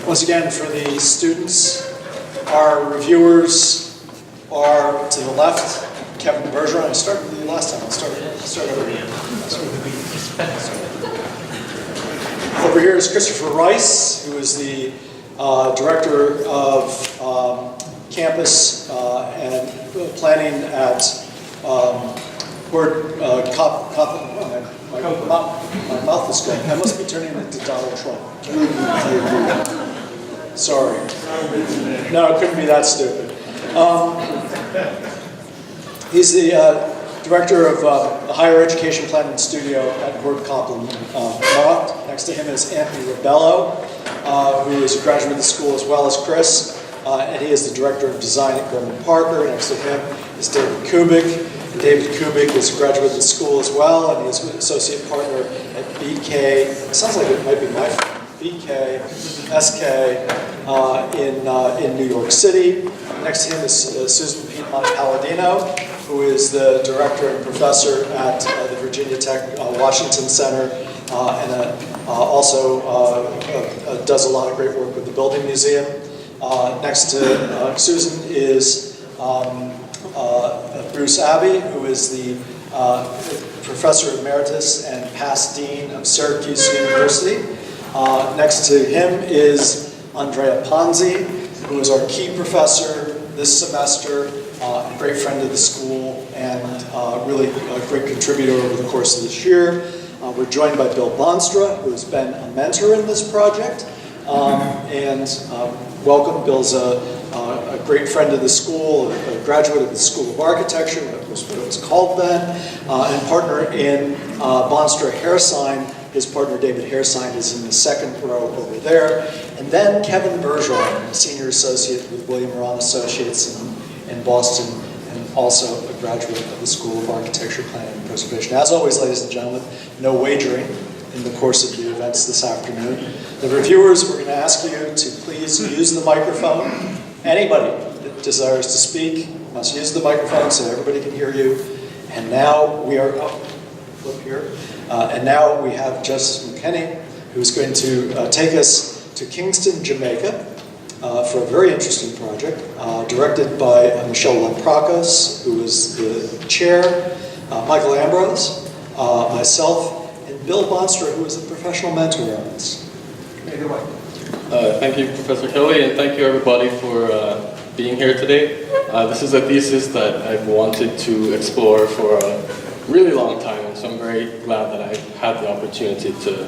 Once again, for the students, our reviewers are to the left, Kevin Bergeron. I started with you last time. I'll start over again. Over here is Christopher Rice, who is the director of campus and planning at my mouth is going. I must be turning into Donald Trump. Sorry. No, it couldn't be that stupid. He's the director of the Higher Education Planning Studio at Gordon Copland. Next to him is Anthony Rebello, who is a graduate of the school as well as Chris, and he is the director of design at Gorman Parker. Next to him is David Kubik. David Kubik is a graduate of the school as well, and he is an associate partner at BK. It sounds like it might be my firm. BK, SK in New York City. Next to him is Susan Piedmont Palladino, who is the director and professor at the Virginia Tech Washington Center, and also does a lot of great work with the Building Museum. Next to Susan is Bruce Abbey, who is the professor emeritus and past dean of Syracuse University. Next to him is Andrea Ponzi, who is our key professor this semester, a great friend of the school, and really a great contributor over the course of this year. We're joined by Bill Bonstra, who has been a mentor in this project. Welcome. Bill's a great friend of the school, a graduate of the School of Architecture, that was what it was called then, and partner in Bonstra Hairsign. His partner, David Hairsign, is in the second row over there. And then Kevin Bergeron, senior associate with William Moran Associates in Boston, and also a graduate of the School of Architecture, Planning, and Preservation. As always, ladies and gentlemen, no wagering in the course of the events this afternoon. The reviewers, we're going to ask you to please use the microphone. Anybody that desires to speak must use the microphone so everybody can hear you. And now we are flip here. And now we have Justice McKenley, who's going to take us to Kingston, Jamaica, for a very interesting project, directed by Michelle Lamprakos, who is the chair, Michael Ambrose, myself, and Bill Bonstra, who is a professional mentor on this. Thank you, Professor Kelly, and thank you everybody for being here today. This is a thesis that I've wanted to explore for a really long time, and so I'm very glad that I had the opportunity to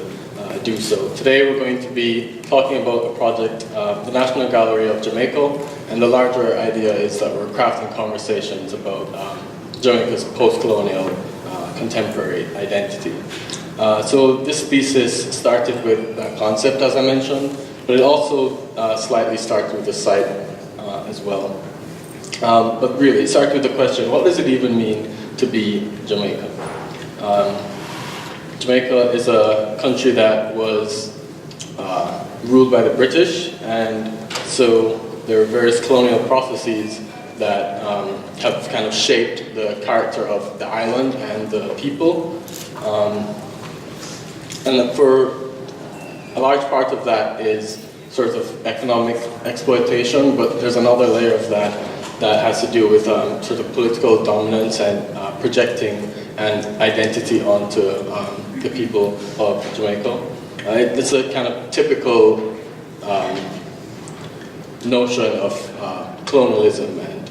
do so. Today we're going to be talking about a project, the National Gallery of Jamaica, and the larger idea is that we're crafting conversations about Jamaica's post-colonial contemporary identity. So this thesis started with that concept, as I mentioned, but it also slightly started with the site as well. But really, it started with the question, what does it even mean to be Jamaican? Jamaica is a country that was ruled by the British, and so there are various colonial processes that have kind of shaped the character of the island and the people. And for a large part of that is sort of economic exploitation, but there's another layer of that that has to do with sort of political dominance and projecting and identity onto the people of Jamaica. It's a kind of typical notion of colonialism and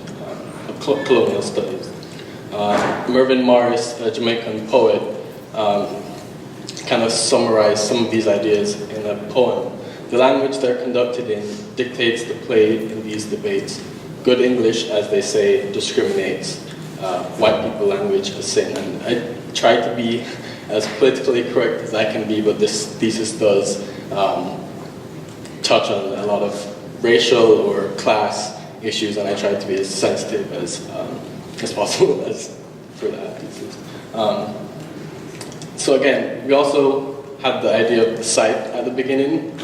colonial studies. Mervyn Morris, a Jamaican poet, kind of summarized some of these ideas in a poem. The language they're conducted in dictates the play in these debates. Good English, as they say, discriminates. White people language as sin. And I try to be as politically correct as I can be, but this thesis does touch on a lot of racial or class issues, and I try to be as sensitive as possible for that thesis. So again, we also had the idea of the site at the beginning.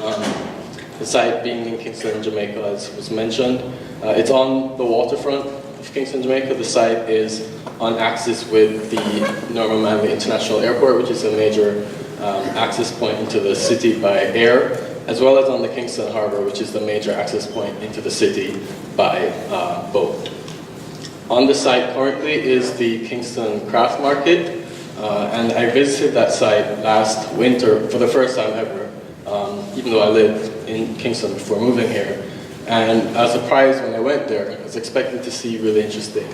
The site being in Kingston, Jamaica, as was mentioned. It's on the waterfront of Kingston, Jamaica. The site is on axis with the Norman Manley International Airport, which is a major access point into the city by air. as well as on the Kingston Harbor, which is the major access point into the city by boat. On the site currently is the Kingston Craft Market, and I visited that site last winter for the first time ever, even though I lived in Kingston before moving here. And I was surprised when I went there. I was expecting to see really interesting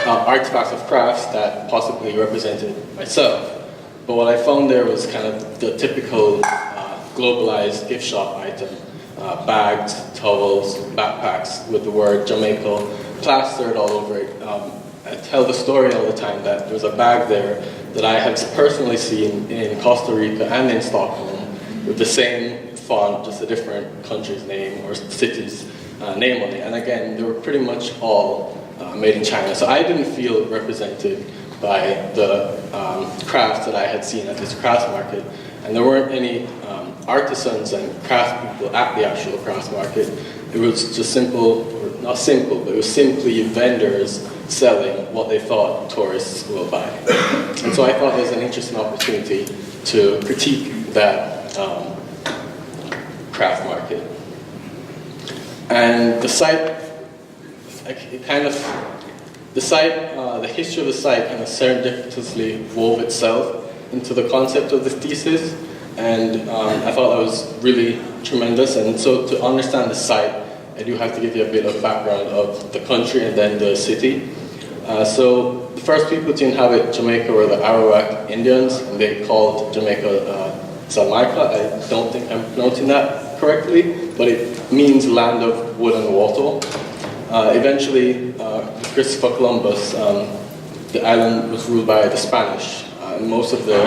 artifacts of crafts that possibly represented myself. But what I found there was kind of the typical globalized gift shop item. Bags, towels, backpacks with the word Jamaica plastered all over it. I tell the story all the time that there's a bag there that I have personally seen in Costa Rica and in Stockholm with the same font, just a different country's name or city's name on it. And again, they were pretty much all made in China. So I didn't feel represented by the crafts that I had seen at this crafts market. And there weren't any artisans and craft people at the actual crafts market. It was just simple, or not simple, but it was simply vendors selling what they thought tourists will buy. And so I thought there was an interesting opportunity to critique that craft market. And the site, the history of the site kind of serendipitously wove itself into the concept of the thesis. And I thought that was really tremendous. And so to understand the site, I do have to give you a bit of background of the country and then the city. So the first people to inhabit Jamaica were the Arawak Indians, and they called Jamaica Jamaica. I don't think I'm pronouncing that correctly, but it means land of wood and water. Eventually, Christopher Columbus, the island was ruled by the Spanish, and most of the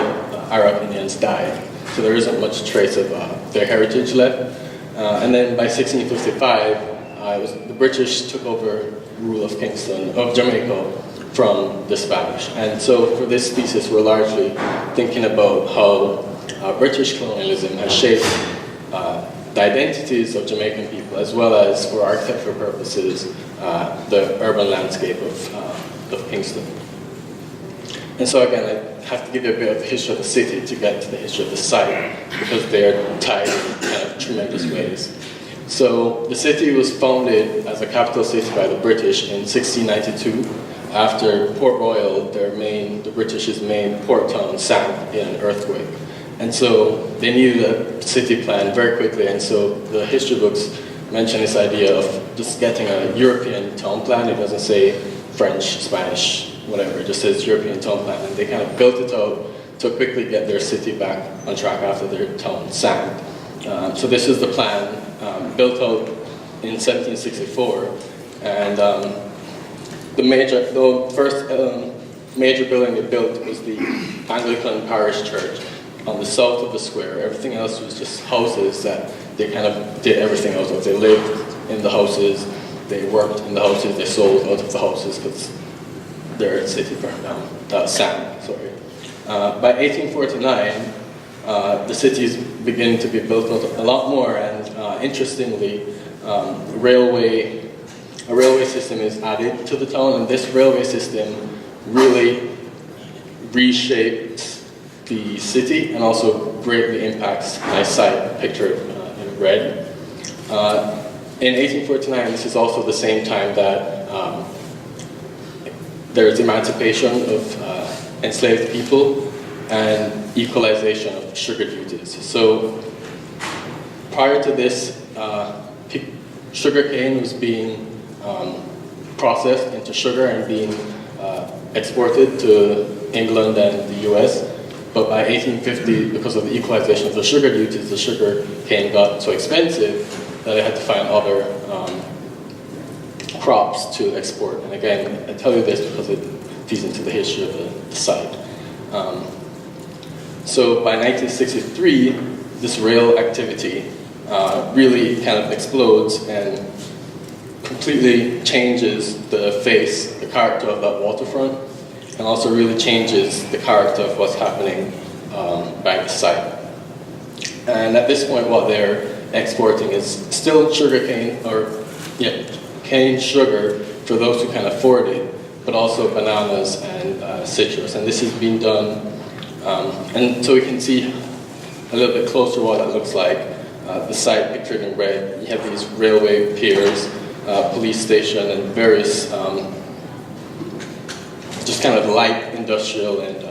Arab Indians died. So there isn't much trace of their heritage left. And then by 1655, the British took over rule of Kingston, of Jamaica, from the Spanish. And so for this thesis, we're largely thinking about how British colonialism has shaped the identities of Jamaican people, as well as, for architectural purposes, the urban landscape of Kingston. And so again, I have to give you a bit of the history of the city to get to the history of the site, because they're tied in kind of tremendous ways. So the city was founded as a capital city by the British in 1692, after Port Royal, the British's main port town, sank in an earthquake. And so they needed a city plan very quickly, and so the history books mention this idea of just getting a European town plan. It doesn't say French, Spanish, whatever, it just says European town plan, and they kind of built it out to quickly get their city back on track after their town sank. So this is the plan, built out in 1764, and the first major building they built was the Anglican Parish Church on the south of the square. Everything else was just houses that they kind of did everything out of. They lived in the houses, they worked in the houses, they sold out of the houses because their city burned down, sank, sorry. By 1849, the city is beginning to be built out a lot more, and interestingly, a railway system is added to the town, and this railway system really reshaped the city and also greatly impacts my site, pictured in red. In 1849, this is also the same time that there's emancipation of enslaved people and equalization of sugar duties. So prior to this, sugarcane was being processed into sugar and being exported to England and the US. But by 1850, because of the equalization of the sugar duties, the sugar cane got so expensive that they had to find other crops to export. And again, I tell you this because it feeds into the history of the site. So by 1963, this rail activity really kind of explodes and completely changes the face, the character of that waterfront, and also really changes the character of what's happening by the site. And at this point, what they're exporting is still sugarcane, cane sugar for those who can afford it, but also bananas and citrus. And this is being done, and so we can see a little bit closer what that looks like, the site pictured in red, you have these railway piers, police station, and various just kind of light industrial and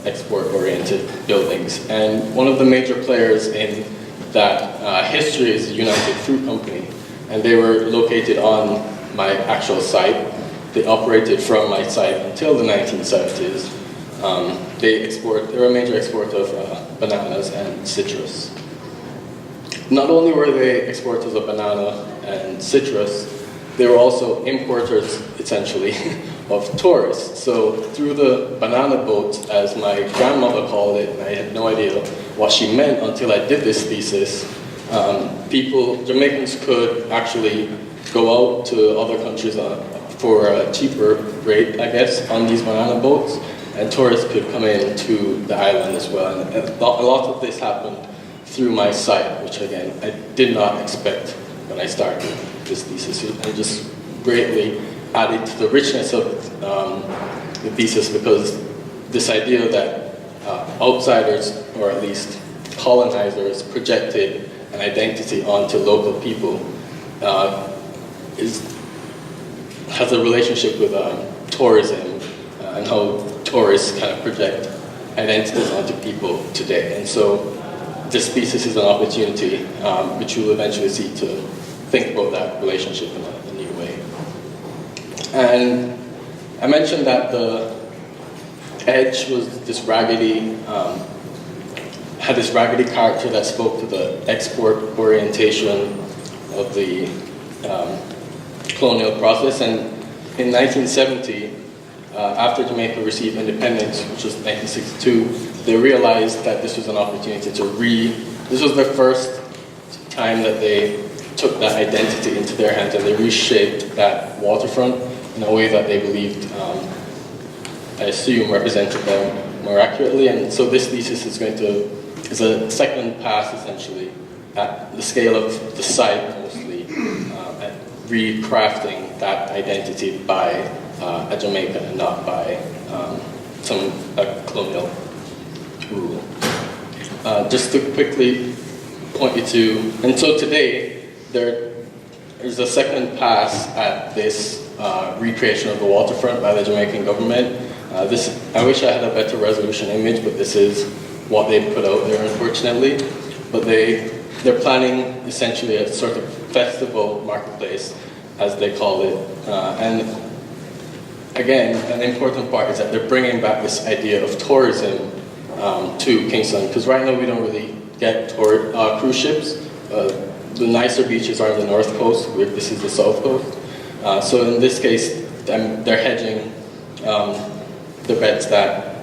export-oriented buildings. And one of the major players in that history is the United Fruit Company, and they were located on my actual site. They operated from my site until the 1970s. They were a major exporter of bananas and citrus. Not only were they exporters of banana and citrus, they were also importers, essentially, of tourists. So through the banana boat, as my grandmother called it, and I had no idea what she meant until I did this thesis, Jamaicans could actually go out to other countries for a cheaper rate, I guess, on these banana boats, and tourists could come in to the island as well. And a lot of this happened through my site, which again, I did not expect when I started this thesis. It just greatly added to the richness of the thesis, because this idea that outsiders, or at least colonizers, projected an identity onto local people has a relationship with tourism and how tourists kind of project identities onto people today. And so this thesis is an opportunity, which you'll eventually see, to think about that relationship in a new way. And I mentioned that the edge was this raggedy, had this raggedy character that spoke to the export orientation of the colonial process. And in 1970, after Jamaica received independence, which was 1962, they realized that this was an opportunity this was the first time that they took that identity into their hands, and they reshaped that waterfront in a way that they believed, I assume, represented them more accurately. And so this thesis is a second pass, essentially, at the scale of the site, mostly, at recrafting that identity by a Jamaican and not by some colonial rule. Just to quickly point you to, and so today there's a second pass at this recreation of the waterfront by the Jamaican government. I wish I had a better resolution image, but this is what they put out there, unfortunately. But they're planning essentially a sort of festival marketplace, as they call it. And again, an important part is that they're bringing back this idea of tourism to Kingston, because right now we don't really get cruise ships. The nicer beaches are on the north coast, this is the south coast. So in this case, they're hedging the bets that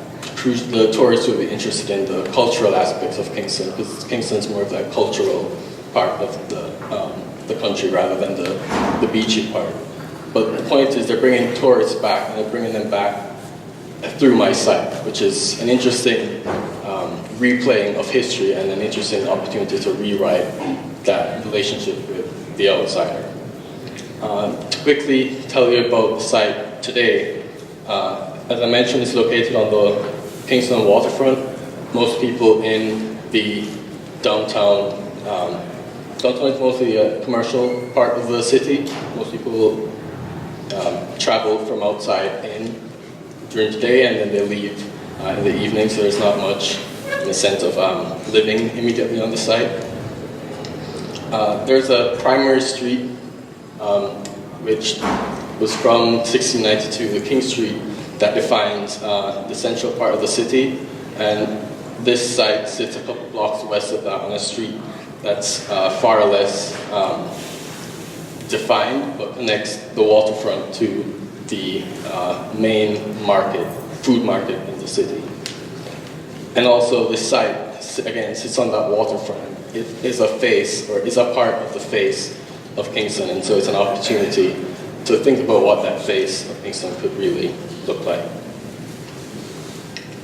the tourists will be interested in the cultural aspects of Kingston, because Kingston's more of that cultural part of the country rather than the beachy part. But the point is, they're bringing tourists back, and they're bringing them back through my site, which is an interesting replaying of history and an interesting opportunity to rewrite that relationship with the outsider. To quickly tell you about the site today, as I mentioned, it's located on the Kingston waterfront. Most people in the downtown is mostly a commercial part of the city. Most people travel from outside in during the day, and then they leave in the evening, so there's not much in the sense of living immediately on the site. There's a primary street which was from 1692, the King Street, that defines the central part of the city, and this site sits a couple blocks west of that on a street that's far less defined, but connects the waterfront to the main market, food market in the city. And also this site, again, sits on that waterfront. It is a face, or is a part of the face of Kingston, and so it's an opportunity to think about what that face of Kingston could really look like.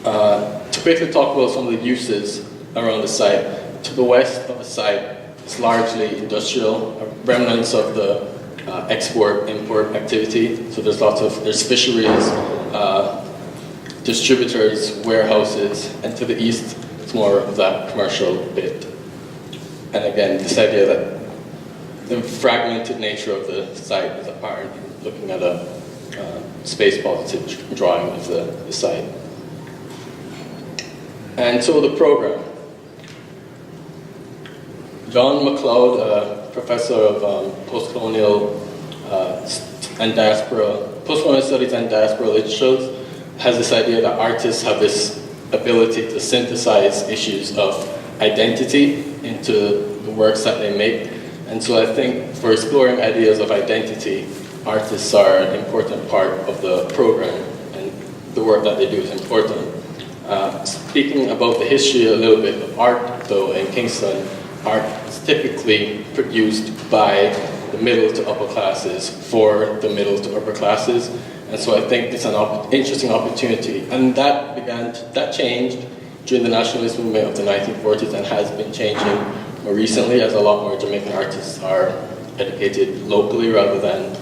To quickly talk about some of the uses around the site, to the west of the site, it's largely industrial, remnants of the export-import activity. So there's fisheries, distributors, warehouses, and to the east, it's more of that commercial bit. And again, this idea that the fragmented nature of the site is apparent looking at a space-positive drawing of the site. And so the program. John McLeod, a professor of post-colonial studies and diaspora literature, has this idea that artists have this ability to synthesize issues of identity into the works that they make. And so I think for exploring ideas of identity, artists are an important part of the program, and the work that they do is important. Speaking about the history a little bit of art, though, in Kingston, art is typically produced by the middle to upper classes for the middle to upper classes. And so I think it's an interesting opportunity. And that changed during the nationalist movement of the 1940s and has been changing more recently as a lot more Jamaican artists are educated locally rather than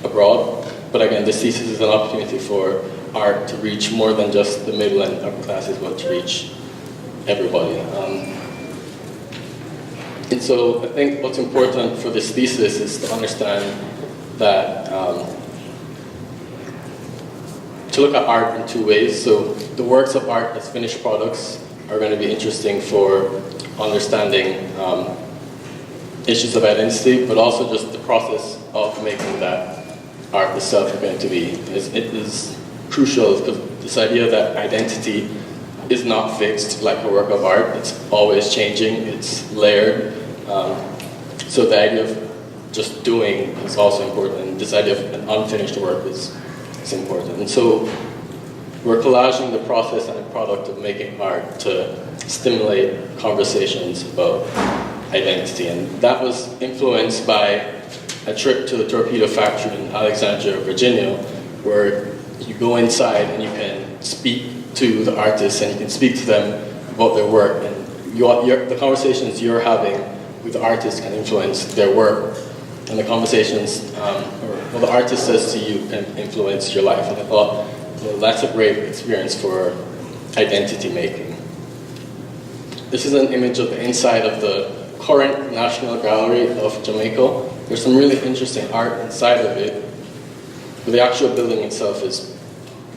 abroad. But again, this thesis is an opportunity for art to reach more than just the middle and upper classes, but to reach everybody. And so I think what's important for this thesis is to understand that to look at art in two ways. So the works of art as finished products are going to be interesting for understanding issues of identity, but also just the process of making that art itself is going to be. It is crucial because this idea that identity is not fixed like a work of art. It's always changing, it's layered. So the idea of just doing is also important, and this idea of an unfinished work is important. And so we're collaging the process and the product of making art to stimulate conversations about identity. And that was influenced by a trip to the torpedo factory in Alexandria, Virginia, where you go inside and you can speak to the artists and you can speak to them about their work. And the conversations you're having with the artists can influence their work. And the conversations, what the artist says to you can influence your life. And I thought, well, that's a great experience for identity making. This is an image of the inside of the current National Gallery of Jamaica. There's some really interesting art inside of it, but the actual building itself is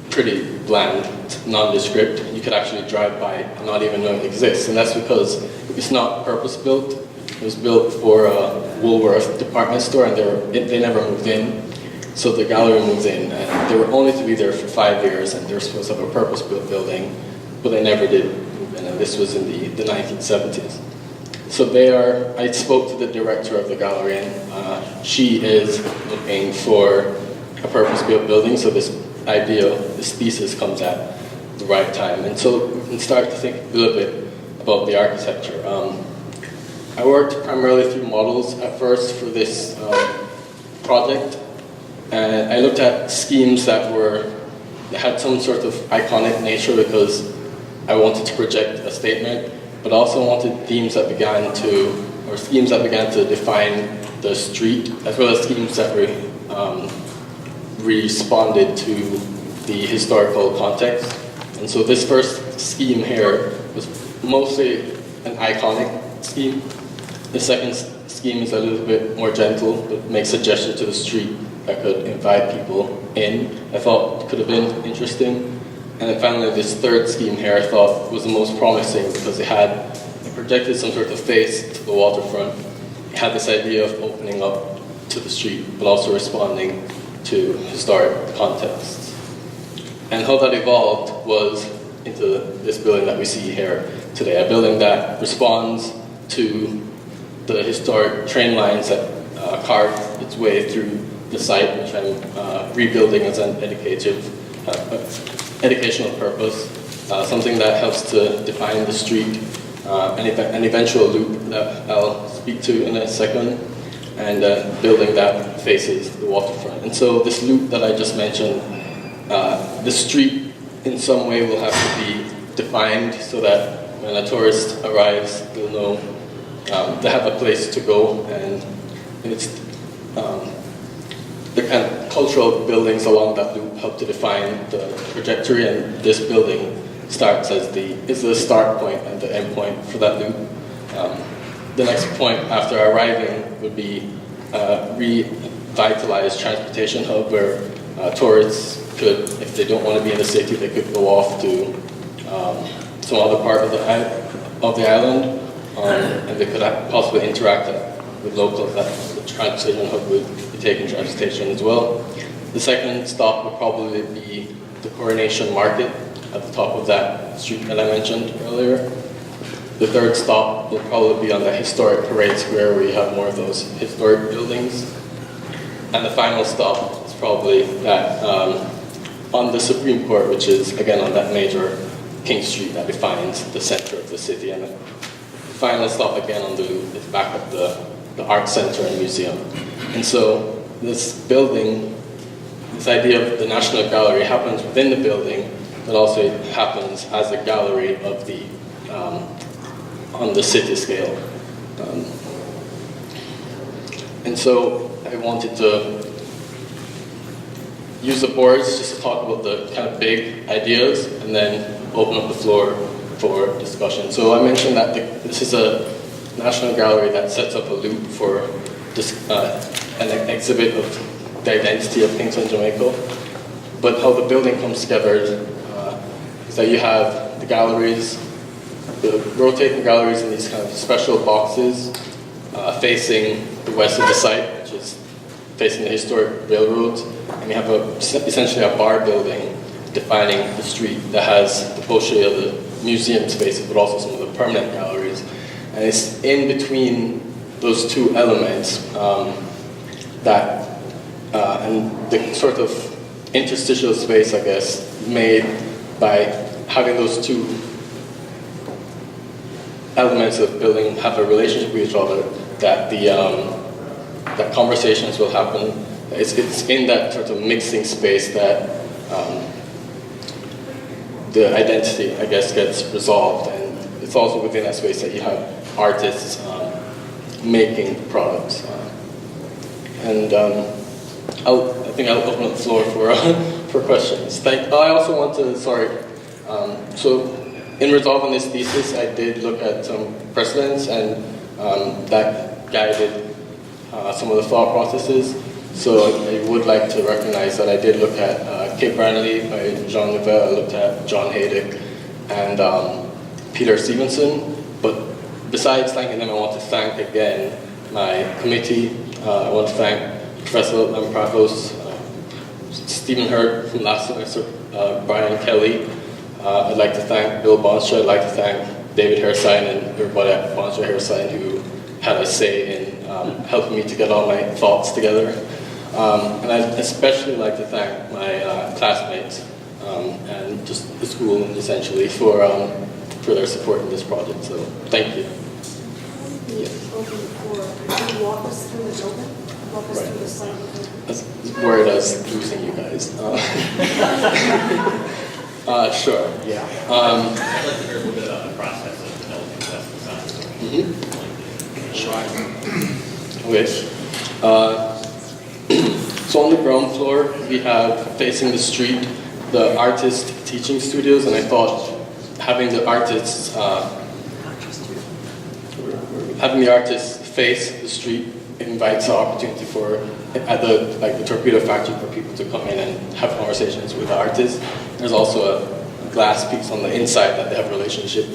pretty bland, nondescript. You could actually drive by and not even know it exists, and that's because it's not purpose-built. It was built for a Woolworth department store, and they never moved in. So the gallery moved in, and they were only to be there for 5 years, and they were supposed to have a purpose-built building, but they never did move in, and this was in the 1970s. So I spoke to the director of the gallery, and she is looking for a purpose-built building, so this thesis comes at the right time. And so we can start to think a little bit about the architecture. I worked primarily through models at first for this project, and I looked at schemes that had some sort of iconic nature because I wanted to project a statement, but also wanted schemes that began to define the street, as well as schemes that responded to the historical context. And so this first scheme here was mostly an iconic scheme. The second scheme is a little bit more gentle, but makes a gesture to the street that could invite people in. I thought could have been interesting. And then finally, this third scheme here I thought was the most promising because it projected some sort of face to the waterfront. It had this idea of opening up to the street, but also responding to historic contexts. And how that evolved was into this building that we see here today, a building that responds to the historic train lines that carve its way through the site, which I'm rebuilding as an educational purpose, something that helps to define the street, an eventual loop that I'll speak to in a second, and building that faces the waterfront. And so this loop that I just mentioned, the street in some way will have to be defined so that when a tourist arrives, they'll know they have a place to go, and it's the kind of cultural buildings along that loop help to define the trajectory, and this building starts as is the start point and the end point for that loop. The next point after arriving would be revitalized transportation hub where tourists could, if they don't want to be in the city, they could go off to some other part of the island, and they could possibly interact with locals. That the transportation hub would be taking transportation as well. The second stop would probably be the Coronation Market at the top of that street that I mentioned earlier. The third stop will probably be on the historic parade square where you have more of those historic buildings. And the final stop is probably that on the Supreme Court, which is again on that major King Street that defines the center of the city. And the final stop again on the loop is back at the Art Center and Museum. And so this building, this idea of the National Gallery happens within the building, but also happens as a gallery of the on the city scale. And so I wanted to use the boards just to talk about the kind of big ideas and then open up the floor for discussion. So I mentioned that this is a National Gallery that sets up a loop for an exhibit of the identity of Kingston, Jamaica. But how the building comes together is that you have the galleries, the rotating galleries in these kind of special boxes facing the west of the site, which is facing the historic railroad. And you have essentially a bar building defining the street that has the potentially of the museum spaces, but also some of the permanent galleries. And it's in between those two elements and the sort of interstitial space, I guess, made by having those two elements of building have a relationship with each other, that that conversations will happen. It's in that sort of mixing space that the identity, I guess, gets resolved, and it's also within that space that you have artists making products. I think I'll open up the floor for questions. I also want to, so in resolving this thesis, I did look at some precedents, and that guided some of the thought processes. So I would like to recognize that I did look at Cape Branley by Jean Nouvel, I looked at John Haydick, and Peter Stevenson. But besides thanking them, I want to thank again my committee. I want to thank Professor Lamprafos, Stephen Hurt from last semester, Brian Kelly. I'd like to thank Bill Bonstra. I'd like to thank David Hairsign and everybody at Bonstra Hairsign who had a say in helping me to get all my thoughts together. And I'd especially like to thank my classmates and just the school, essentially, for their support in this project. So, thank you. Yes. Open the floor. Can you walk us through the building? Walk us through the site of the building? I was worried I was losing you guys. Sure. Yeah. I'd like to hear a little bit about the process of developing custom design. Okay. So on the ground floor, we have, facing the street, the artist teaching studios, and I thought having the artists face the street invites the opportunity for, at the torpedo factory, for people to come in and have conversations with the artists. There's also a glass piece on the inside that they have a relationship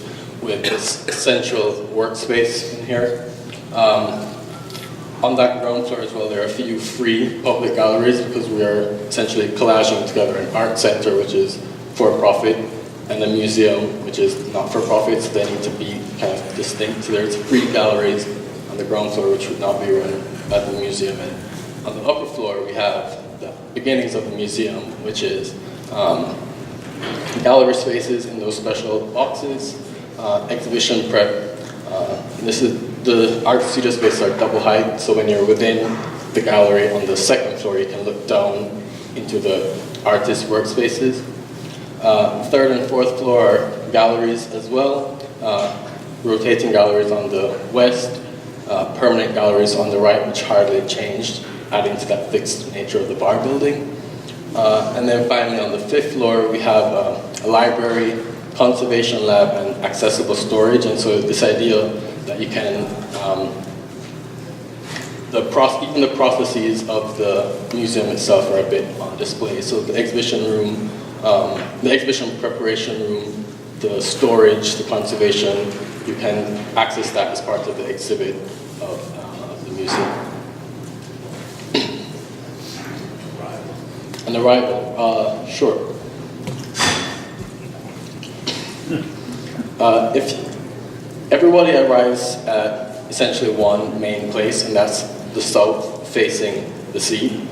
with this central workspace in here. On that ground floor as well, there are a few free public galleries because we are essentially collaging together an art center, which is for-profit, and a museum, which is not-for-profit, so they need to be kind of distinct. So there's free galleries on the ground floor, which would not be run at the museum. And on the upper floor, we have the beginnings of the museum, which is gallery spaces in those special boxes, exhibition prep. The art studio spaces are double height, so when you're within the gallery on the second floor, you can look down into the artist workspaces. Third and fourth floor are galleries as well, rotating galleries on the west, permanent galleries on the right, which hardly changed, adding to that fixed nature of the bar building. And then finally on the fifth floor, we have a library conservation lab and accessible storage. And so this idea that you can, even the processes of the museum itself are a bit on display. So the exhibition room, the exhibition preparation room, the storage, the conservation, you can access that as part of the exhibit of the museum. An arrival, sure. If everybody arrives at essentially one main place, and that's the south facing the sea,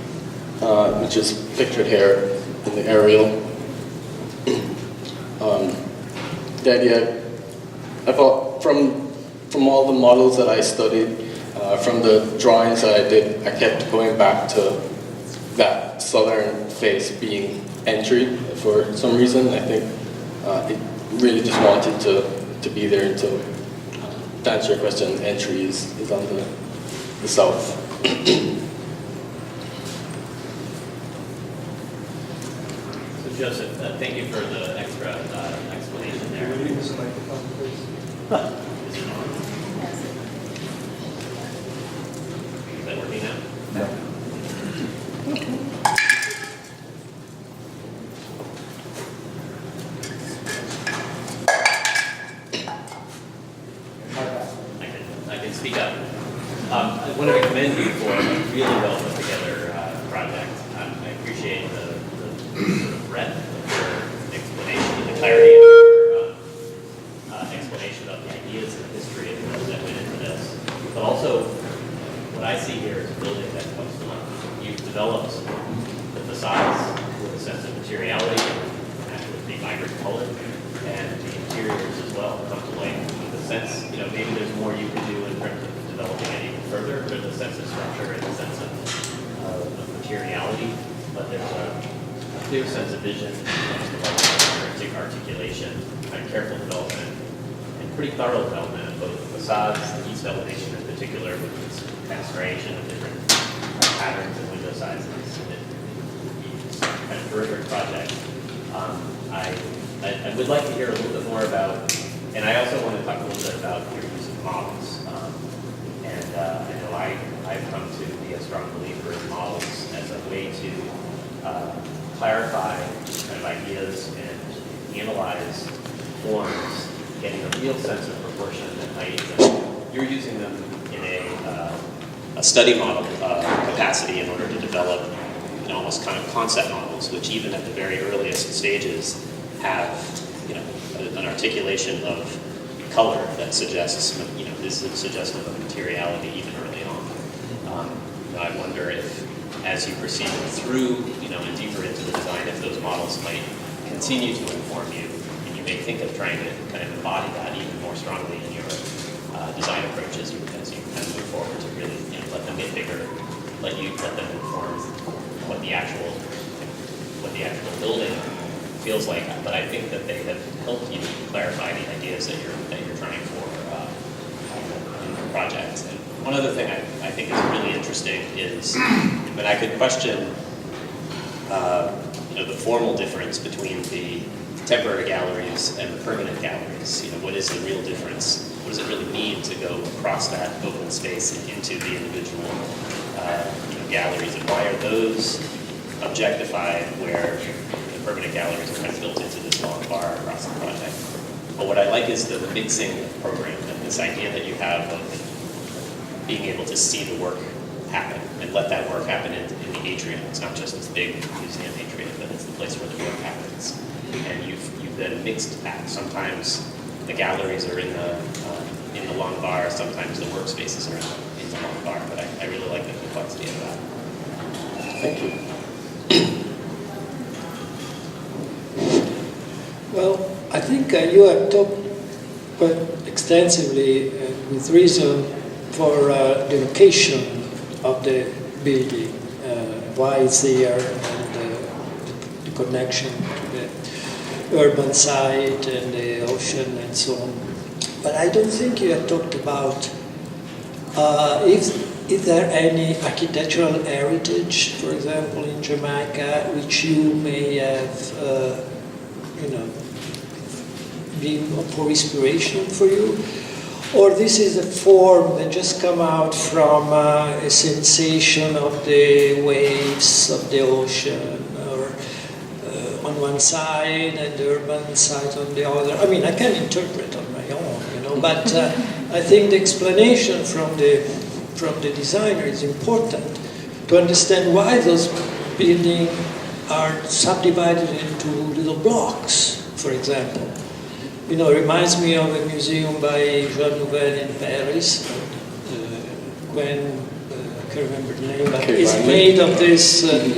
which is pictured here in the aerial. The idea, I thought from all the models that I studied, from the drawings that I did, I kept going back to that southern face being entry for some reason. I think it really just wanted to be there until, to answer your question, entry is on the south. So Joseph, thank you for the extra explanation there. Is it on? Is that working now? No. I can speak up. I want to commend you for a really well put together project. I appreciate the sort of breadth of your explanation, the clarity of your explanation of the ideas and the history that went into this. But also, what I see here is a building that comes to life. You've developed the facades with a sense of materiality and with the vibrant color, and the interiors as well come to life with a sense, maybe there's more you can do in terms of developing it even further. There's a sense of structure and a sense of materiality, but there's a clear sense of vision, articulation, and careful development, and pretty thorough development of both the facades, the east elevation in particular, with its fenestration of different patterns and window sizes. It's kind of terrific project. I would like to hear a little bit more about, and I also want to talk a little bit about your use of models. I know I've come to be a strong believer in models as a way to clarify kind of ideas and analyze forms, getting a real sense of proportion and height. You're using them in a study model capacity in order to develop almost kind of concept models, which even at the very earliest stages have an articulation of color that suggests this is suggestive of materiality even early on. I wonder if, as you proceed through and deeper into the design, if those models might continue to inform you, and you may think of trying to kind of embody that even more strongly in your design approach as you kind of move forward to really let them get bigger, let them inform what the actual building feels like. But I think that they have helped you clarify the ideas that you're trying for in your project. And one other thing I think is really interesting is when I could question the formal difference between the temporary galleries and the permanent galleries. What is the real difference? What does it really mean to go across that open space and into the individual galleries, and why are those objectified where the permanent galleries are kind of built into this long bar across the project? But what I like is the mixing program, and this idea that you have of being able to see the work happen and let that work happen in the atrium. It's not just this big museum atrium, but it's the place where the work happens. And you've then mixed that. Sometimes the galleries are in the long bar, sometimes the workspaces are in the long bar, but I really like the complexity of that. Thank you. Well, I think you have talked quite extensively with reason for the location of the building, why it's there, and the connection to the urban side and the ocean and so on. But I don't think you have talked about is there any architectural heritage, for example, in Jamaica, which you may have, be for inspiration for you? Or this is a form that just come out from a sensation of the waves of the ocean, or on one side and the urban side on the other. I mean, I can interpret on my own, but I think the explanation from the designer is important to understand why those buildings are subdivided into little blocks, for example. It reminds me of a museum by Jean Nouvel in Paris, when, I can't remember the name, but it's made of this, and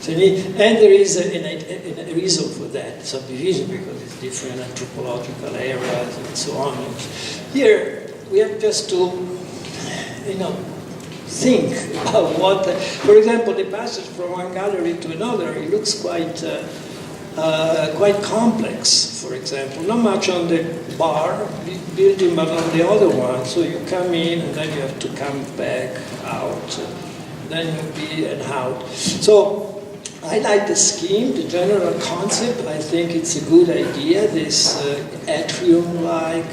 there is a reason for that subdivision, because it's different anthropological areas and so on. Here, we have just to, think about what, for example, the passage from one gallery to another, it looks quite complex, for example. Not much on the bar building, but on the other one. So you come in, and then you have to come back out. Then you'll be an out. So I like the scheme, the general concept. I think it's a good idea, this atrium-like,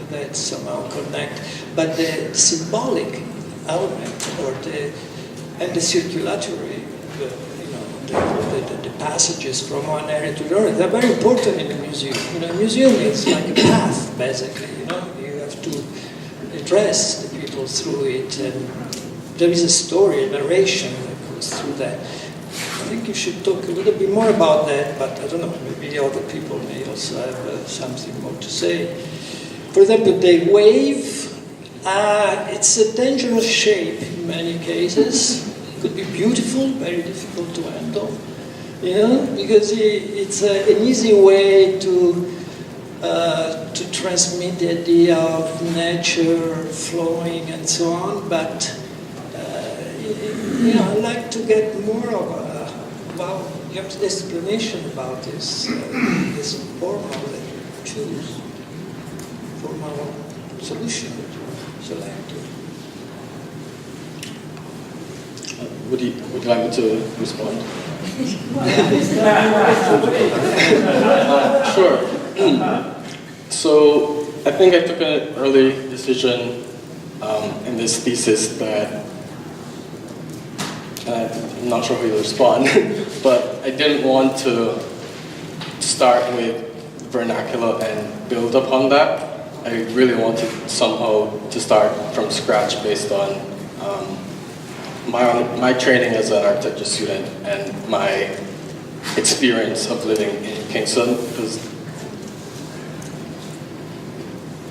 that somehow connect. But the symbolic element, and the circulatory, the passages from one area to the other, they're very important in a museum. A museum is like a path, basically. You have to address the people through it, and there is a story, a narration that goes through that. I think you should talk a little bit more about that, but I don't know, maybe other people may also have something more to say. For example, the wave, it's a dangerous shape in many cases. It could be beautiful, very difficult to handle, because it's an easy way to transmit the idea of nature flowing and so on. But I'd like to get more of your explanation about this formal that you choose, formal solution that you select. Would you like me to respond? Sure. So I think I took an early decision in this thesis that I'm not sure how you'll respond, but I didn't want to start with vernacular and build upon that. I really wanted somehow to start from scratch based on my training as an architecture student and my experience of living in Kingston, because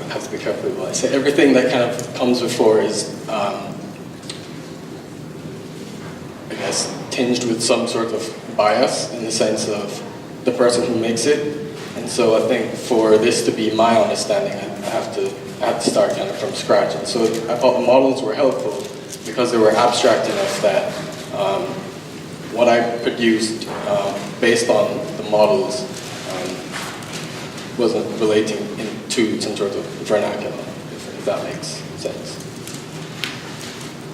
I have to be careful what I say. Everything that kind of comes before is, I guess, tinged with some sort of bias in the sense of the person who makes it. And so I think for this to be my understanding, I have to start kind of from scratch. And so I thought the models were helpful because they were abstract enough that what I produced based on the models wasn't relating to some sort of vernacular, if that makes sense.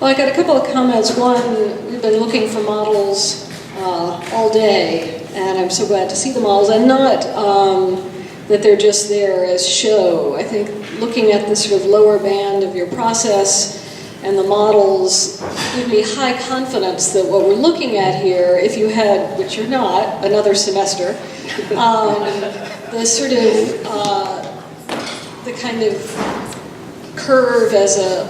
Well, I got a couple of comments. One, we've been looking for models all day, and I'm so glad to see the models, and not that they're just there as show. I think looking at the sort of lower band of your process and the models give me high confidence that what we're looking at here, if you had, which you're not, another semester, the sort of, the kind of curve as a,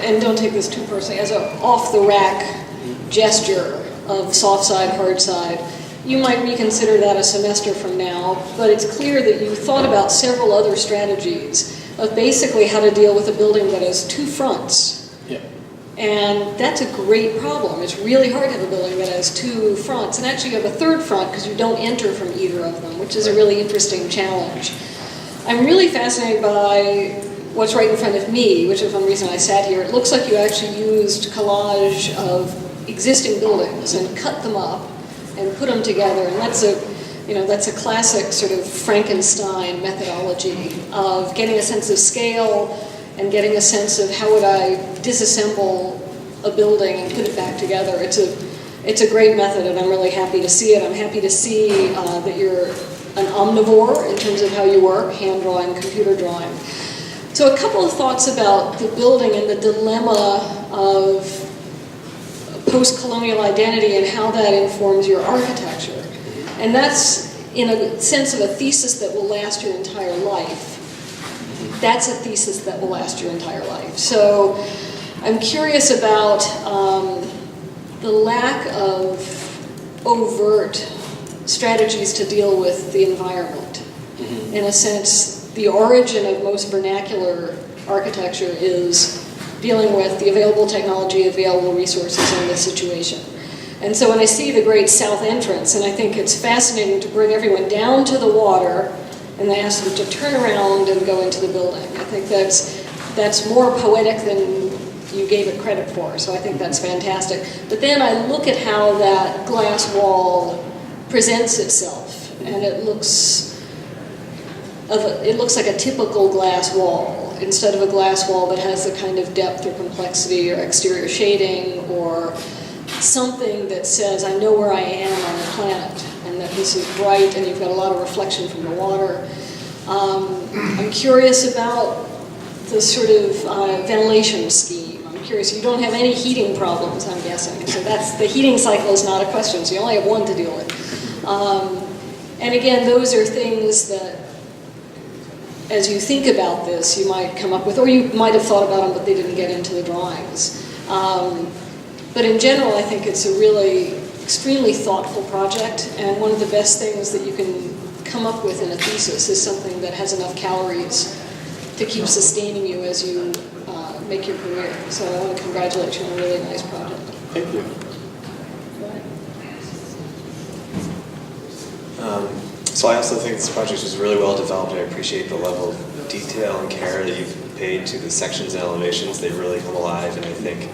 and don't take this too personally, as a off-the-rack gesture of soft side, hard side. You might reconsider that a semester from now, but it's clear that you thought about several other strategies of basically how to deal with a building that has two fronts. Yeah. And that's a great problem. It's really hard to have a building that has two fronts. And actually you have a third front because you don't enter from either of them, which is a really interesting challenge. I'm really fascinated by what's right in front of me, which is one reason I sat here. It looks like you actually used collage of existing buildings and cut them up and put them together. And that's a classic sort of Frankenstein methodology of getting a sense of scale and getting a sense of how would I disassemble a building and put it back together. It's a great method, and I'm really happy to see it. I'm happy to see that you're an omnivore in terms of how you work, hand drawing, computer drawing. So a couple of thoughts about the building and the dilemma of post-colonial identity and how that informs your architecture. And that's in a sense of a thesis that will last your entire life. That's a thesis that will last your entire life. So I'm curious about the lack of overt strategies to deal with the environment. In a sense, the origin of most vernacular architecture is dealing with the available technology, available resources in this situation. And so when I see the great south entrance, and I think it's fascinating to bring everyone down to the water and then ask them to turn around and go into the building. I think that's more poetic than you gave it credit for, so I think that's fantastic. But then I look at how that glass wall presents itself, and it looks like a typical glass wall, instead of a glass wall that has the kind of depth or complexity or exterior shading or something that says, I know where I am on the planet, and that this is bright, and you've got a lot of reflection from the water. I'm curious about the sort of ventilation scheme. I'm curious, you don't have any heating problems, I'm guessing. So the heating cycle is not a question, so you only have one to deal with. And again, those are things that, as you think about this, you might come up with, or you might have thought about them, but they didn't get into the drawings. But in general, I think it's a really extremely thoughtful project, and one of the best things that you can come up with in a thesis is something that has enough calories to keep sustaining you as you make your career. So I want to congratulate you on a really nice project. Thank you. So I also think this project was really well developed. I appreciate the level of detail and care that you've paid to the sections and elevations. They really come alive, and I think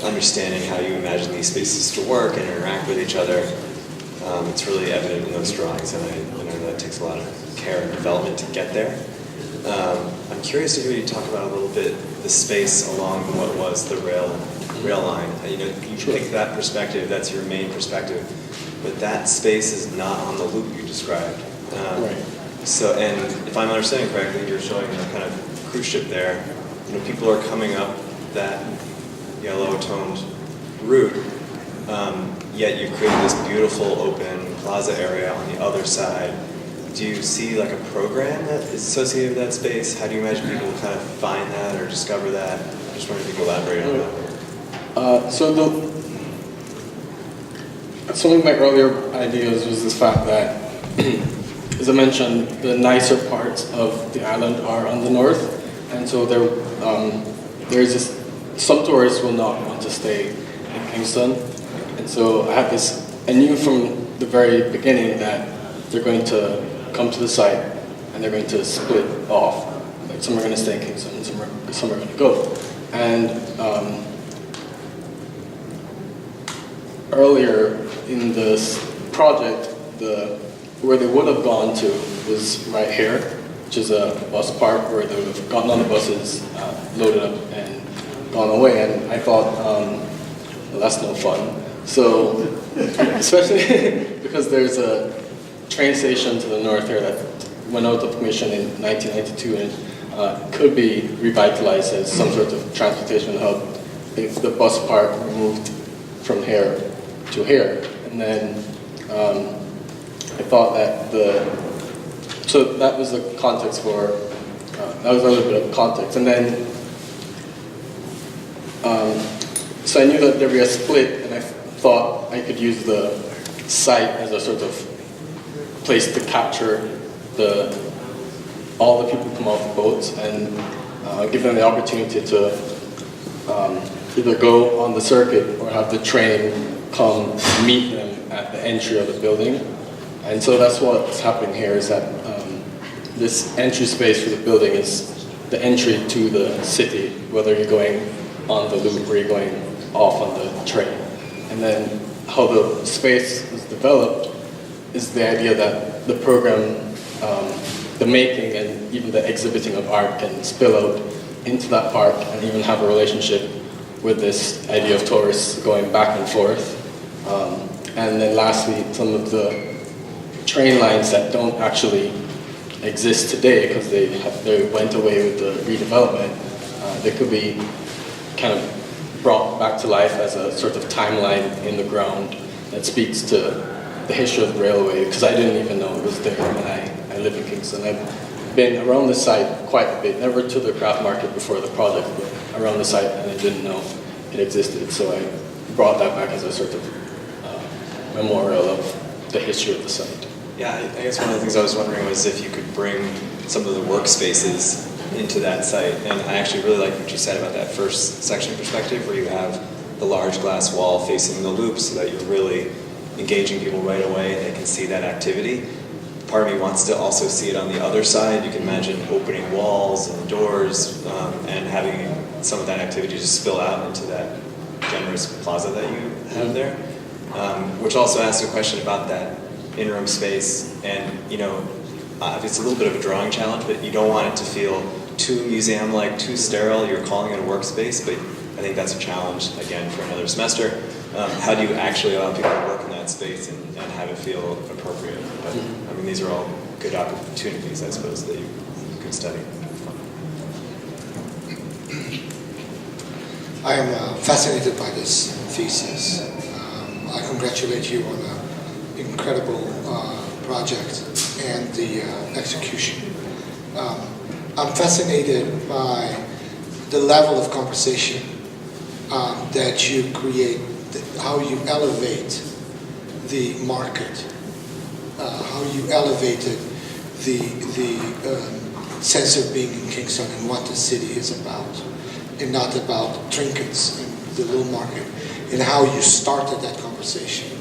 understanding how you imagine these spaces to work and interact with each other, it's really evident in those drawings, and I know that it takes a lot of care and development to get there. I'm curious to hear you talk about a little bit the space along what was the rail line. You take that perspective, that's your main perspective. But that space is not on the loop you described. Right. So, and if I'm understanding correctly, you're showing a kind of cruise ship there. People are coming up that yellow-toned route, yet you created this beautiful open plaza area on the other side. Do you see like a program that is associated with that space? How do you imagine people kind of find that or discover that? I just wondered if you could elaborate on that. Some of my earlier ideas was this fact that, as I mentioned, the nicer parts of the island are on the north, and so there's just some tourists will not want to stay in Kingston, and so I knew from the very beginning that they're going to come to the site and they're going to split off. Like some are going to stay in Kingston, and some are going to go, and earlier in this project, where they would have gone to was right here, which is a bus park where they would have gotten on the buses, loaded up, and gone away. And I thought, well, that's no fun. So, especially because there's a train station to the north here that went out of commission in 1992 and could be revitalized as some sort of transportation hub if the bus park moved from here to here. And then I thought that so that was the context for, that was a little bit of context. And then, so I knew that there would be a split, and I thought I could use the site as a sort of place to capture all the people who come off the boats and give them the opportunity to either go on the circuit or have the train come meet them at the entry of the building. And so that's what's happening here, is that this entry space for the building is the entry to the city, whether you're going on the loop or you're going off on the train. And then how the space was developed is the idea that the program, the making and even the exhibiting of art can spill out into that park and even have a relationship with this idea of tourists going back and forth. And then lastly, some of the train lines that don't actually exist today because they went away with the redevelopment. They could be kind of brought back to life as a sort of timeline in the ground that speaks to the history of the railway, because I didn't even know it was there when I live in Kingston. I've been around the site quite a bit, never to the craft market before the project, but around the site, and I didn't know it existed. So I brought that back as a sort of memorial of the history of the site. Yeah, I guess one of the things I was wondering was if you could bring some of the workspaces into that site. And I actually really like what you said about that first section perspective, where you have the large glass wall facing the loop so that you're really engaging people right away and they can see that activity. Part of me wants to also see it on the other side. You can imagine opening walls and doors and having some of that activity just spill out into that generous plaza that you have there. Which also asks a question about that interim space. And, you know, it's a little bit of a drawing challenge, but you don't want it to feel too museum-like, too sterile. You're calling it a workspace, but I think that's a challenge, again, for another semester. How do you actually allow people to work in that space and have it feel appropriate? But, I mean, these are all good opportunities, I suppose, that you could study. I am fascinated by this thesis. I congratulate you on an incredible project and the execution. I'm fascinated by the level of conversation that you create, how you elevate the market, how you elevated the sense of being in Kingston and what the city is about, and not about trinkets in the little market, and how you started that conversation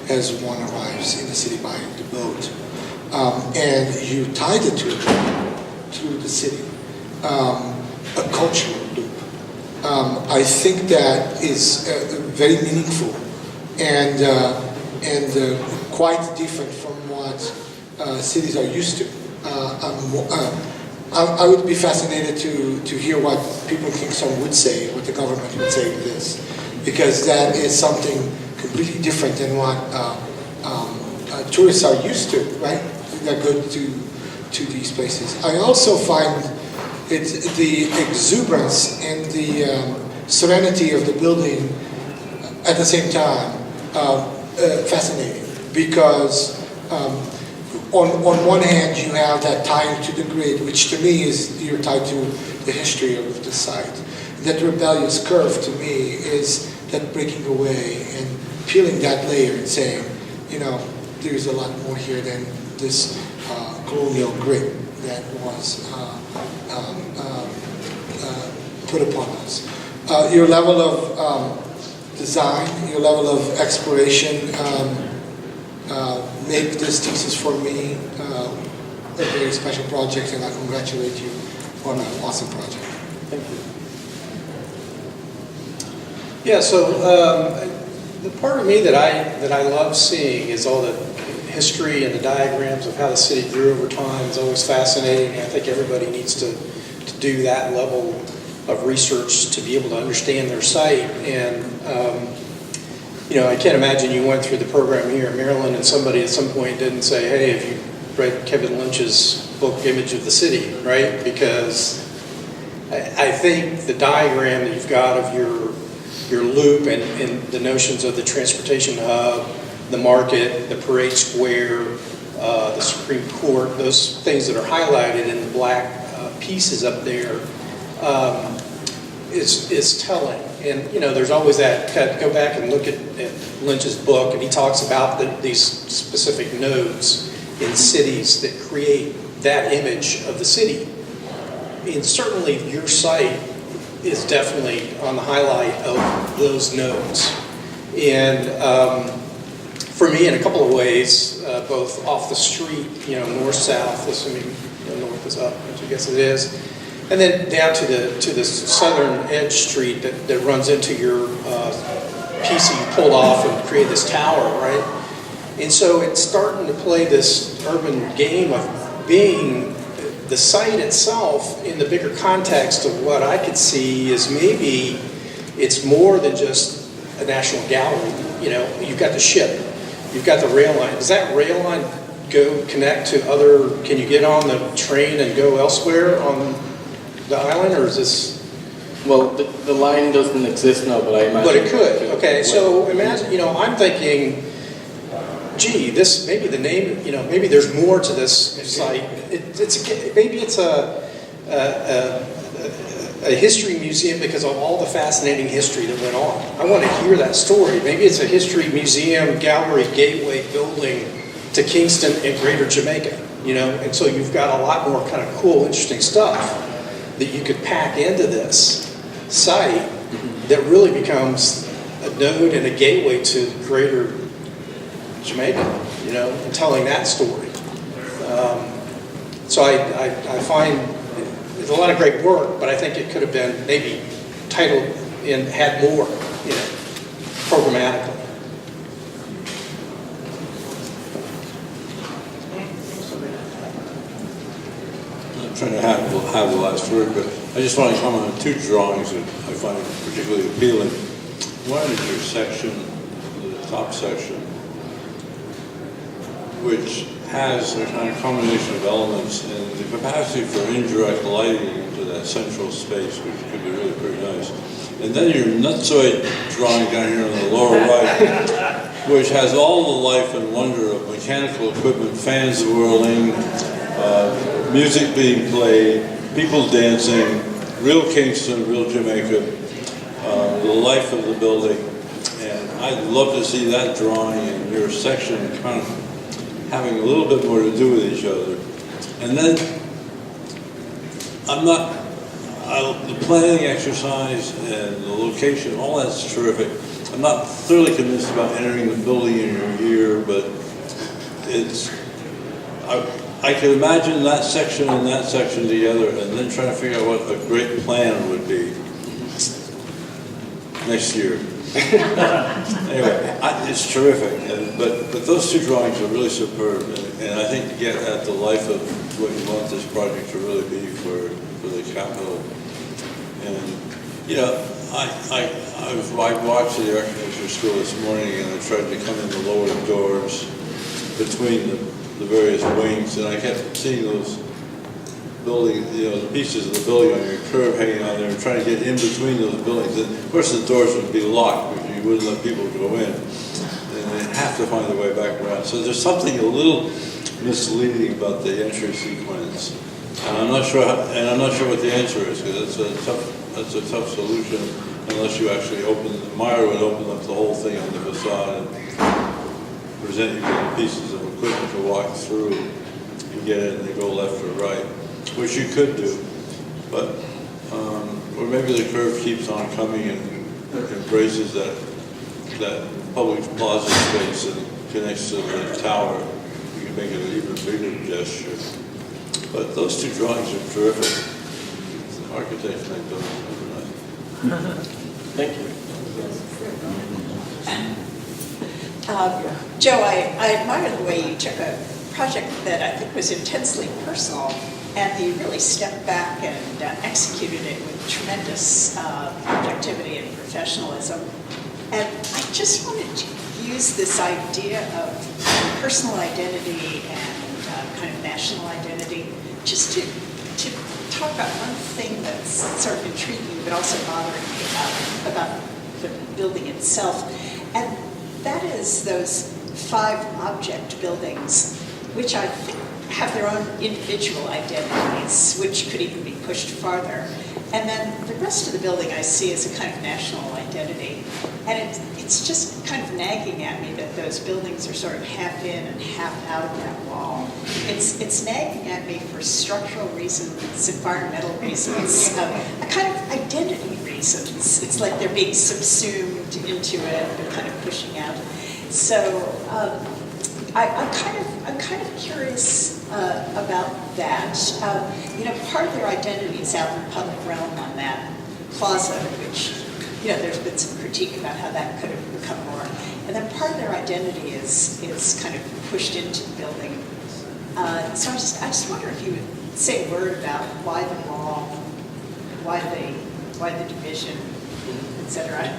as one arrives in the city by the boat. And you tied it to the city, a cultural loop. I think that is very meaningful and quite different from what cities are used to. I would be fascinated to hear what people in Kingston would say, what the government would say to this, because that is something completely different than what tourists are used to, right? That go to these places. I also find the exuberance and the serenity of the building at the same time fascinating, because on one hand you have that tying to the grid, which to me is you're tied to the history of the site. That rebellious curve to me is that breaking away and peeling that layer and saying, you know, there's a lot more here than this colonial grid that was put upon us. Your level of design, your level of exploration make this thesis for me a very special project, and I congratulate you on an awesome project. Thank you. Yeah, so the part of me that I love seeing is all the history and the diagrams of how the city grew over time. Is always fascinating. I think everybody needs to do that level of research to be able to understand their site. And you know, I can't imagine you went through the program here in Maryland and somebody at some point didn't say, "Hey, have you read Kevin Lynch's book Image of the City?" Right? Because I think the diagram that you've got of your loop and the notions of the transportation hub, the market, the parade square, the Supreme Court, those things that are highlighted in the black pieces up there is telling. And, you know, there's always that, go back and look at Lynch's book, and he talks about these specific nodes in cities that create that image of the city. And certainly your site is definitely on the highlight of those nodes. And for me, in a couple of ways, both off the street, you know, north-south, assuming north is up, which I guess it is, and then down to the southern edge street that runs into your piece that you pulled off and created this tower, right? And so it's starting to play this urban game of being the site itself in the bigger context of what I could see is maybe it's more than just a national gallery. You know, you've got the ship, you've got the rail line. Does that rail line go connect to other, can you get on the train and go elsewhere on the island, or is this? Well, the line doesn't exist now, but I imagine. But it could, okay, so imagine, I'm thinking, gee, this, maybe the name, maybe there's more to this site. Maybe it's a history museum because of all the fascinating history that went on. I want to hear that story. Maybe it's a history museum, gallery, gateway building to Kingston and Greater Jamaica, and so you've got a lot more kind of cool, interesting stuff that you could pack into this site that really becomes a node and a gateway to Greater Jamaica, and telling that story. So I find it's a lot of great work, but I think it could have been maybe titled and had more, programmatically. I'm trying to have the last word, but I just want to comment on two drawings that I find particularly appealing. One is your section, the top section, which has a kind of combination of elements and the capacity for indirect lighting into that central space, which could be really pretty nice. And then your nutsoid drawing down here on the lower right, which has all the life and wonder of mechanical equipment, fans whirling, music being played, people dancing, real Kingston, real Jamaica, the life of the building. And I'd love to see that drawing in your section kind of having a little bit more to do with each other. And then the planning exercise and the location, all that's terrific. I'm not thoroughly convinced about entering the building in your ear, but I can imagine that section and that section together and then trying to figure out what a great plan would be next year. Anyway, it's terrific, but those two drawings are really superb, and I think to get at the life of what you want this project to really be for the capital. And I watched the architecture school this morning, and I tried to come in the lower doors between the various wings, and I kept seeing those building, the pieces of the building on your curve hanging on there and trying to get in between those buildings. And of course the doors would be locked because you wouldn't let people go in. And they'd have to find their way back around. So there's something a little misleading about the entry sequence. And I'm not sure what the answer is, because that's a tough solution unless you actually Meyer would open up the whole thing on the facade and present you with pieces of equipment to walk through and get in and they go left or right, which you could do, but or maybe the curve keeps on coming and embraces that public plaza space and connects to the tower. You can make it an even bigger gesture. But those two drawings are terrific. The architects make those really nice. Thank you. Joe, I admire the way you took a project that I think was intensely personal, and you really stepped back and executed it with tremendous objectivity and professionalism. And I just wanted to use this idea of personal identity and kind of national identity just to talk about one thing that's sort of intriguing but also bothering me about the building itself. And that is those 5 object buildings, which I think have their own individual identities, which could even be pushed farther. And then the rest of the building I see as a kind of national identity. And it's just kind of nagging at me that those buildings are sort of half in and half out of that wall. It's nagging at me for structural reasons, environmental reasons, a kind of identity reasons. It's like they're being subsumed into it, they're kind of pushing out. So I'm kind of curious about that. Part of their identity is out in the public realm on that plaza, which, there's been some critique about how that could have become more. And then part of their identity is kind of pushed into the building. So I just wonder if you would say a word about why the wall, why the division, etc.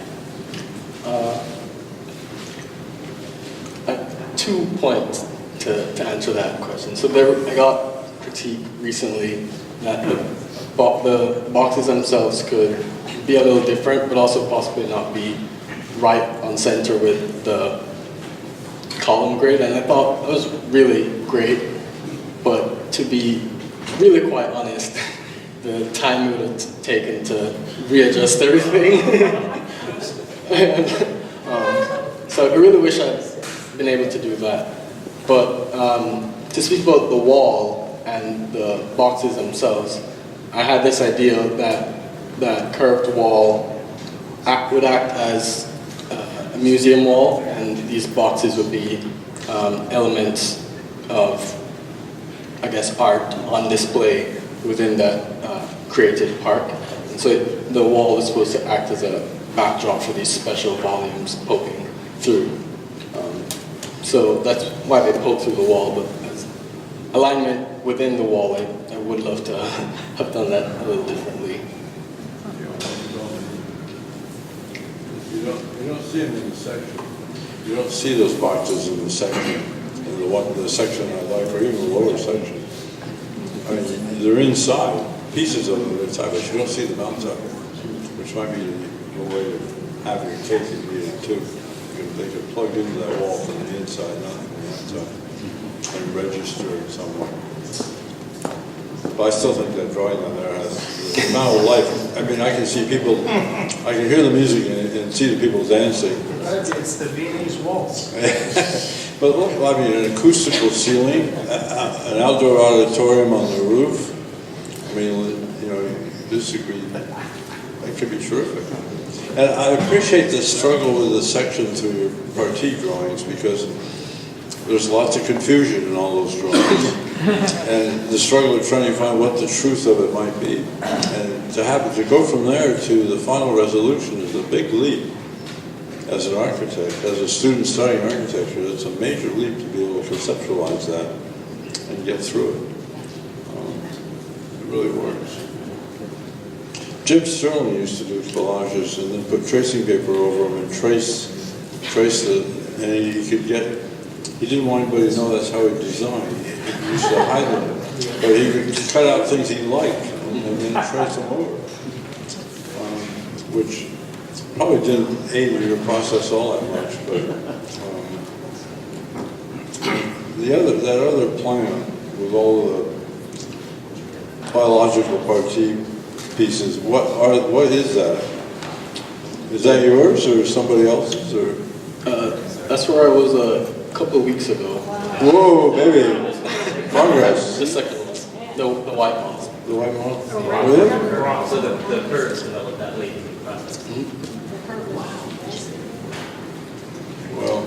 2 points. to answer that question. So I got critique recently that the boxes themselves could be a little different, but also possibly not be right on center with the column grid, and I thought it was really great, but to be really quite honest, the time it would have taken to readjust everything. So I really wish I'd been able to do that. But to speak about the wall and the boxes themselves, I had this idea that that curved wall would act as a museum wall, and these boxes would be elements of, I guess, art on display within that created park. And so the wall is supposed to act as a backdrop for these special volumes poking through. So that's why they poke through the wall, but as alignment within the wall, I would love to have done that a little differently. You don't see them in the section. You don't see those boxes in the section, in the section I like, or even the lower section. I mean, they're inside, pieces of them are inside, but you don't see them outside, which might be the way to have your cases reading too. They could plug into that wall from the inside, not from the outside, and register it somewhere. But I still think that drawing on there has the amount of life. I mean, I can see people, I can hear the music and see the people dancing. It's the Viennese waltz. But look, I mean, an acoustical ceiling, an outdoor auditorium on the roof. I mean, you know, this could be, that could be terrific. And I appreciate the struggle with the sections through your partie drawings, because there's lots of confusion in all those drawings. And the struggle of trying to find what the truth of it might be. And to go from there to the final resolution is a big leap as an architect, as a student studying architecture. It's a major leap to be able to conceptualize that and get through it. It really works. Jim Sterling used to do collages and then put tracing paper over them and trace the, and he didn't want anybody to know that's how he designed. He used to hide them, but he would cut out things he liked and then trace them over, which probably didn't aid in your process all that much, but that other plan with all the biological partie pieces, what is that? Is that yours or somebody else's? Or That's where I was a couple of weeks ago. Whoa, baby! Progress. The second one, the white model. The white model. Really? So the curves developed that late in the process. Well,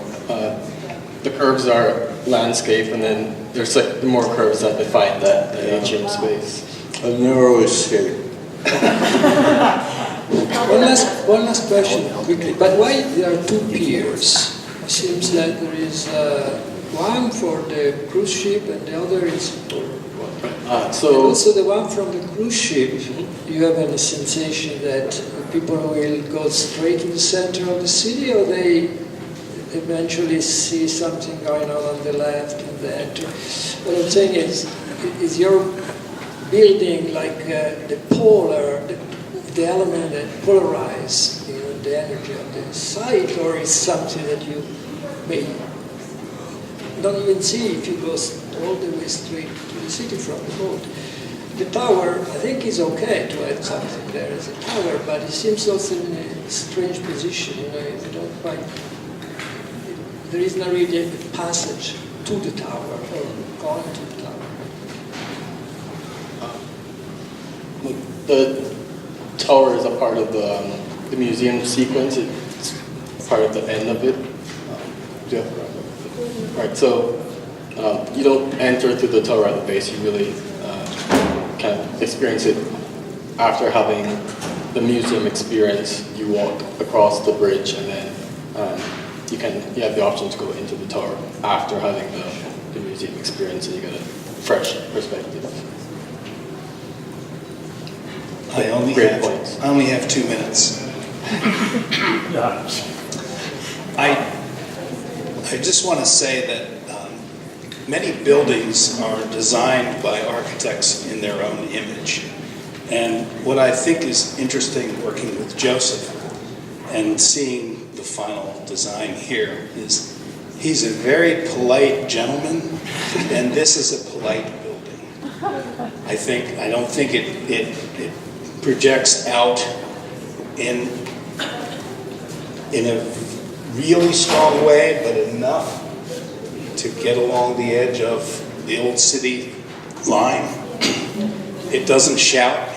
the curves are landscape, and then there's like the more curves that define that ancient space. a narrow escape. One last question, quickly. But why there are two piers? It seems that there is one for the cruise ship and the other is for what? So also the one from the cruise ship, you have a sensation that people will go straight to the center of the city, or they eventually see something going on the left and the enter. What I'm saying is your building like the polar, the element that polarize the energy of the site, or is something that you may don't even see if you go all the way straight to the city from the boat. The tower, I think, is okay to add something there as a tower, but it seems also in a strange position. You don't quite. There is not really a passage to the tower or going to the tower. the tower is a part of the museum sequence. It's part of the end of it. Right, so you don't enter through the tower at the base. You really kind of experience it after having the museum experience. You walk across the bridge, and then you have the option to go into the tower after having the museum experience, and you get a fresh perspective. I only have 2 minutes. I just want to say that many buildings are designed by architects in their own image. And what I think is interesting working with Joseph and seeing the final design here is he's a very polite gentleman, and this is a polite building. I don't think it projects out in a really strong way, but enough to get along the edge of the old city line. It doesn't shout.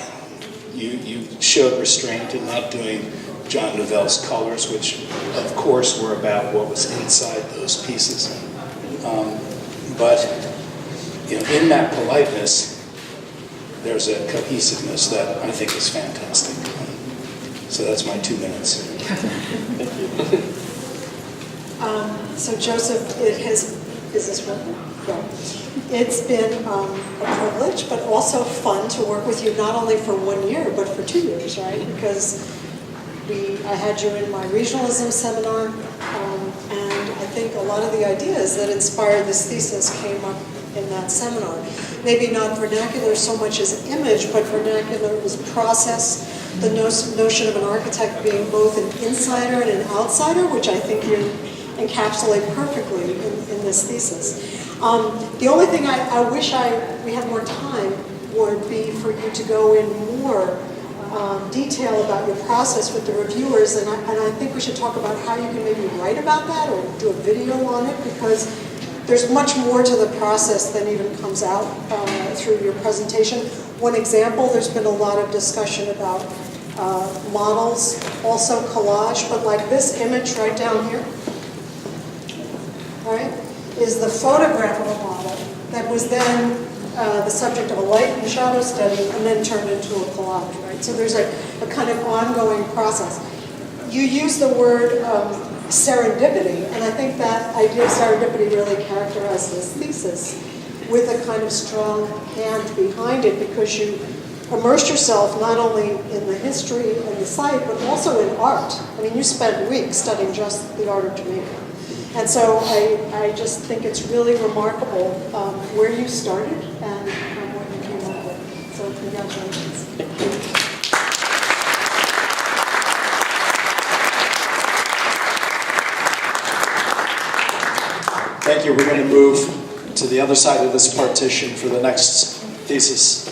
You showed restraint in not doing John Nouvel's colors, which of course were about what was inside those pieces. But in that politeness, there's a cohesiveness that I think is fantastic. So that's my 2 minutes. So Joseph, is this working? Yeah. It's been a privilege, but also fun to work with you, not only for 1 year, but for 2 years, right? Because I had you in my regionalism seminar, and I think a lot of the ideas that inspired this thesis came up in that seminar. Maybe not vernacular so much as image, but vernacular as process, the notion of an architect being both an insider and an outsider, which I think you encapsulate perfectly in this thesis. The only thing I wish we had more time would be for you to go in more detail about your process with the reviewers, and I think we should talk about how you can maybe write about that or do a video on it, because there's much more to the process than even comes out through your presentation. One example, there's been a lot of discussion about models, also collage, but like this image right down here, right, is the photograph of a model that was then the subject of a light and shadow study and then turned into a collage, right? So there's a kind of ongoing process. You use the word serendipity, and I think that idea of serendipity really characterizes this thesis with a kind of strong hand behind it, because you immersed yourself not only in the history and the site, but also in art. I mean, you spent weeks studying just the art of Jamaica. And so I just think it's really remarkable where you started and what you came up with. So congratulations. Thank you. We're going to move to the other side of this partition for the next thesis.